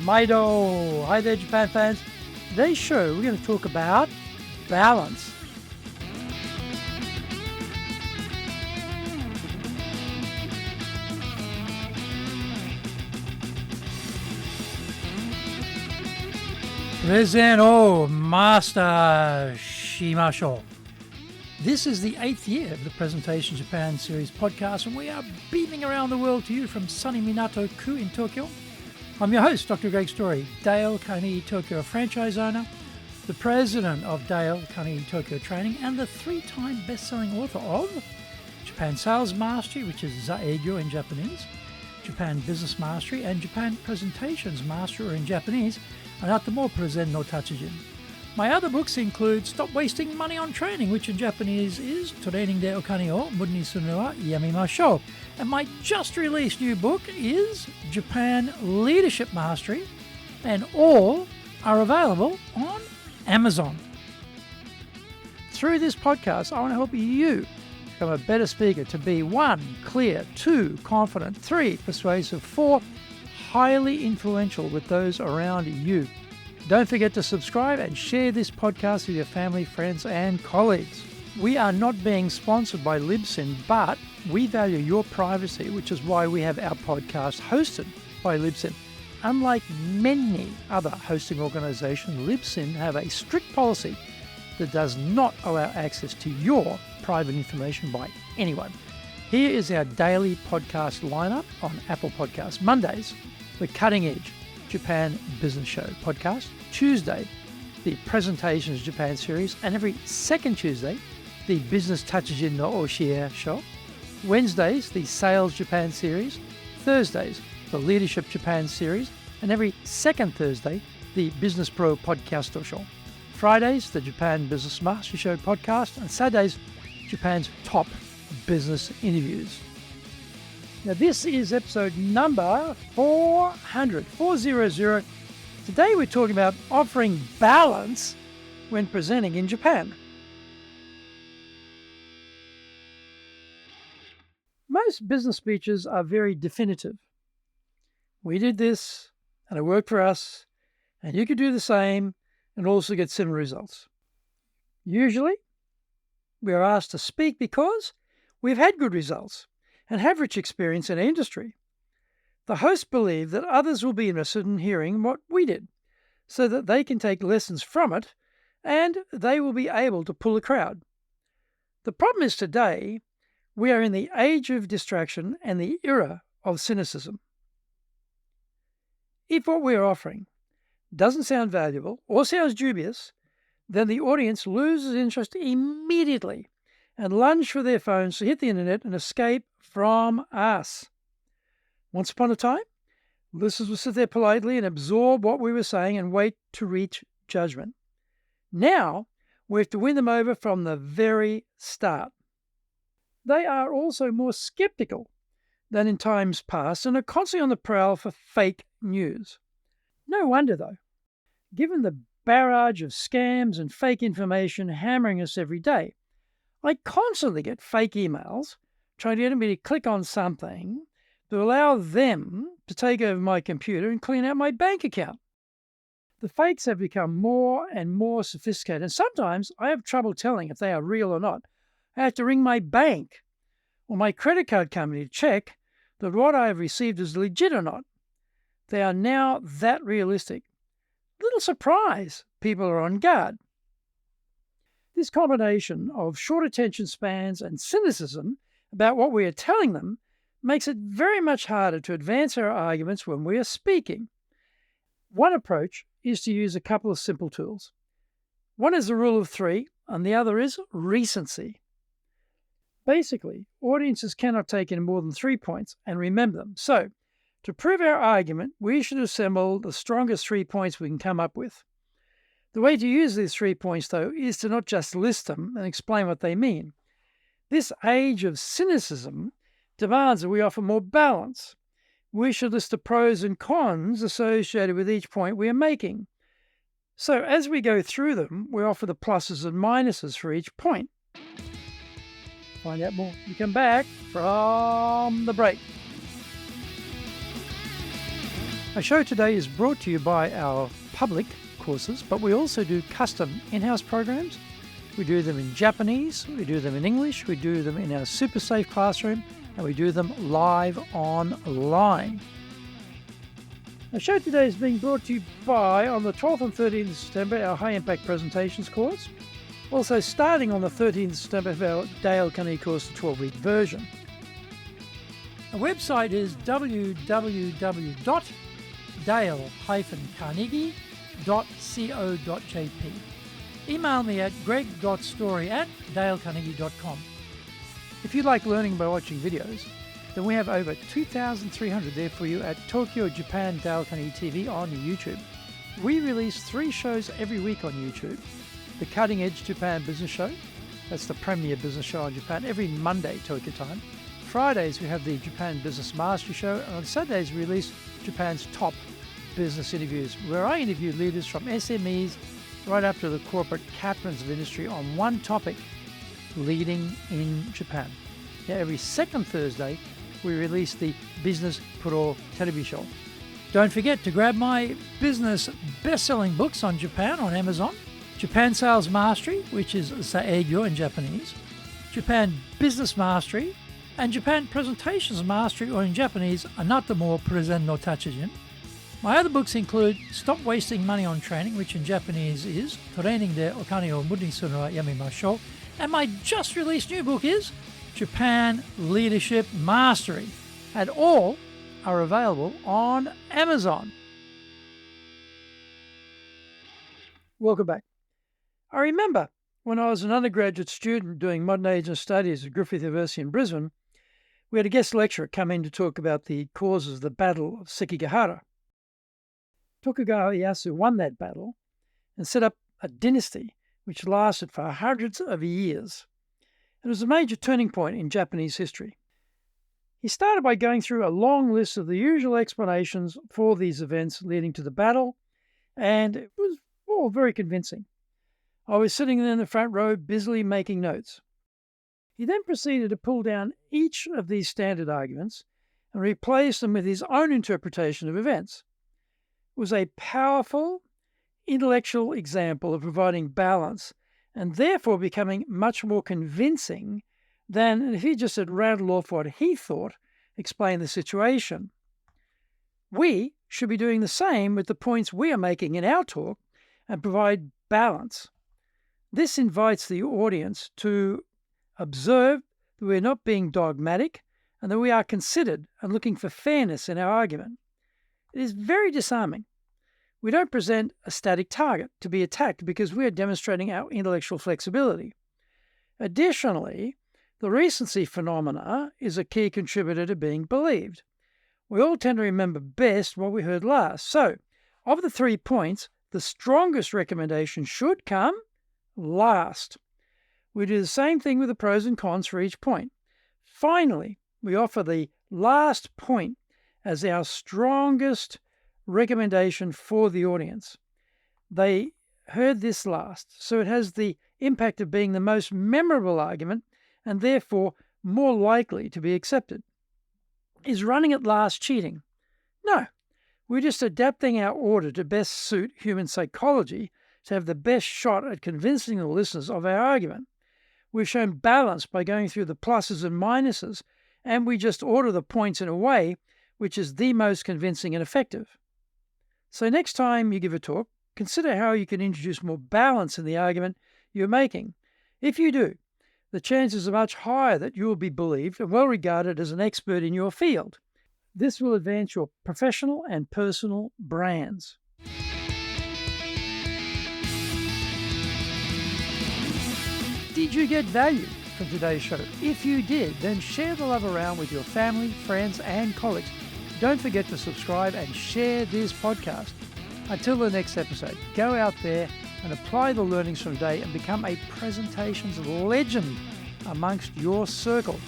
Maido. Hi there, Japan fans. Today's show, we're going to talk about balance. Present, Master Shimashou. This is the 8th year of the Presentation Japan series podcast, and we are beaming around the world to you from sunny Minato-ku in Tokyo. I'm your host, Dr. Greg Story, Dale Carnegie Tokyo franchise owner, the president of Dale Carnegie Tokyo Training, and the 3-time best-selling author of Japan Sales Mastery, which is Zaegyo in Japanese, Japan Business Mastery, and Japan Presentations Mastery, or in Japanese, Anata Present no Tachijin. My other books include Stop Wasting Money on Training, which in Japanese is Training de Okane o Muda ni Suru no wa Yamimashou. And my just released new book is Japan Leadership Mastery, and all are available on Amazon. Through this podcast, I want to help you become a better speaker to be 1, clear, 2, confident, 3, persuasive, 4, highly influential with those around you. Don't forget to subscribe and share this podcast with your family, friends, and colleagues. We are not being sponsored by Libsyn, but we value your privacy, which is why we have our podcast hosted by Libsyn. Unlike many other hosting organizations, Libsyn have a strict policy that does not allow access to your private information by anyone. Here is our daily podcast lineup on Apple Podcasts. Mondays, the Cutting Edge Japan Business Show podcast. Tuesday, the Presentations Japan series, and every second Tuesday, the Business Tachijin no Oshie show. Wednesdays, the Sales Japan series. Thursdays, the Leadership Japan series, and every second Thursday, the Business Pro Podcast show. Fridays, the Japan Business Mastery Show podcast, and Saturdays, Japan's top business interviews. Now, this is episode number 400. Today we're talking about offering balance when presenting in Japan. Most business speeches are very definitive. We did this, and it worked for us, and you could do the same and also get similar results. Usually, we are asked to speak because we've had good results and have rich experience in our industry. The hosts believe that others will be interested in hearing what we did, so that they can take lessons from it and they will be able to pull a crowd. The problem is today, we are in the age of distraction and the era of cynicism. If what we are offering doesn't sound valuable or sounds dubious, then the audience loses interest immediately and lunge for their phones to hit the internet and escape from us. Once upon a time, listeners would sit there politely and absorb what we were saying and wait to reach judgment. Now, we have to win them over from the very start. They are also more skeptical than in times past and are constantly on the prowl for fake news. No wonder, though, given the barrage of scams and fake information hammering us every day. I constantly get fake emails trying to get me to click on something to allow them to take over my computer and clean out my bank account. The fakes have become more and more sophisticated, and sometimes I have trouble telling if they are real or not. I have to ring my bank or my credit card company to check that what I have received is legit or not. They are now that realistic. Little surprise, people are on guard. This combination of short attention spans and cynicism about what we are telling them makes it very much harder to advance our arguments when we are speaking. One approach is to use a couple of simple tools. One is the rule of 3, and the other is recency. Basically, audiences cannot take in more than 3 points and remember them. So, to prove our argument, we should assemble the strongest 3 points we can come up with. The way to use these 3 points, though, is to not just list them and explain what they mean. This age of cynicism demands that we offer more balance. We should list the pros and cons associated with each point we are making. So as we go through them, we offer the pluses and minuses for each point. Find out more. You come back from the break. Our show today is brought to you by our public courses, but we also do custom in-house programs. We do them in Japanese, we do them in English, we do them in our super safe classroom, and we do them live online. Our show today is being brought to you by, on the 12th and 13th of September, our High Impact Presentations course. Also starting on the 13th of September for our Dale Carnegie course, the 12-week version. Our website is www.dale-carnegie.co.jp. Email me at greg.story@dalecarnegie.com. If you like learning by watching videos, then we have over 2,300 there for you at Tokyo, Japan, Dale Carnegie TV on YouTube. We release 3 shows every week on YouTube. The Cutting Edge Japan Business Show, that's the premier business show in Japan, every Monday Tokyo time. Fridays we have the Japan Business Mastery Show, and on Saturdays we release Japan's top business interviews, where I interview leaders from SMEs right up to the corporate captains of industry on one topic, leading in Japan. Now, every second Thursday we release the Business Pro Television Show. Don't forget to grab my business best-selling books on Japan on Amazon. Japan Sales Mastery, which is Saegyo in Japanese, Japan Business Mastery, and Japan Presentations Mastery, or in Japanese, Anata mo Presen no Tachijin. My other books include Stop Wasting Money on Training, which in Japanese is Training de Okane o Muri ni suru wa yamemashou, and my just released new book is Japan Leadership Mastery, and all are available on Amazon. Welcome back. I remember when I was an undergraduate student doing modern Asian studies at Griffith University in Brisbane, we had a guest lecturer come in to talk about the causes of the Battle of Sekigahara. Tokugawa Ieyasu won that battle and set up a dynasty which lasted for hundreds of years. It was a major turning point in Japanese history. He started by going through a long list of the usual explanations for these events leading to the battle, and it was all very convincing. I was sitting in the front row busily making notes. He then proceeded to pull down each of these standard arguments and replace them with his own interpretation of events. It was a powerful, intellectual example of providing balance and therefore becoming much more convincing than if he just had rattled off what he thought explained the situation. We should be doing the same with the points we are making in our talk and provide balance. This invites the audience to observe that we are not being dogmatic and that we are considered and looking for fairness in our argument. It is very disarming. We don't present a static target to be attacked because we are demonstrating our intellectual flexibility. Additionally, the recency phenomena is a key contributor to being believed. We all tend to remember best what we heard last. So, of the 3 points, the strongest recommendation should come last. We do the same thing with the pros and cons for each point. Finally, we offer the last point as our strongest recommendation for the audience. They heard this last, so it has the impact of being the most memorable argument and therefore more likely to be accepted. Is running it last cheating? No. We're just adapting our order to best suit human psychology to have the best shot at convincing the listeners of our argument. We've shown balance by going through the pluses and minuses, and we just order the points in a way which is the most convincing and effective. So next time you give a talk, consider how you can introduce more balance in the argument you're making. If you do, the chances are much higher that you will be believed and well regarded as an expert in your field. This will advance your professional and personal brands. Did you get value from today's show? If you did, then share the love around with your family, friends, and colleagues. Don't forget to subscribe and share this podcast. Until the next episode, go out there and apply the learnings from today and become a presentations legend amongst your circle.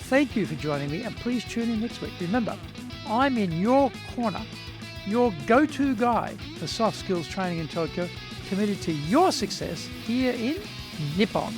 Thank you for joining me, and please tune in next week. Remember, I'm in your corner, your go-to guy for soft skills training in Tokyo, committed to your success here in Nippon.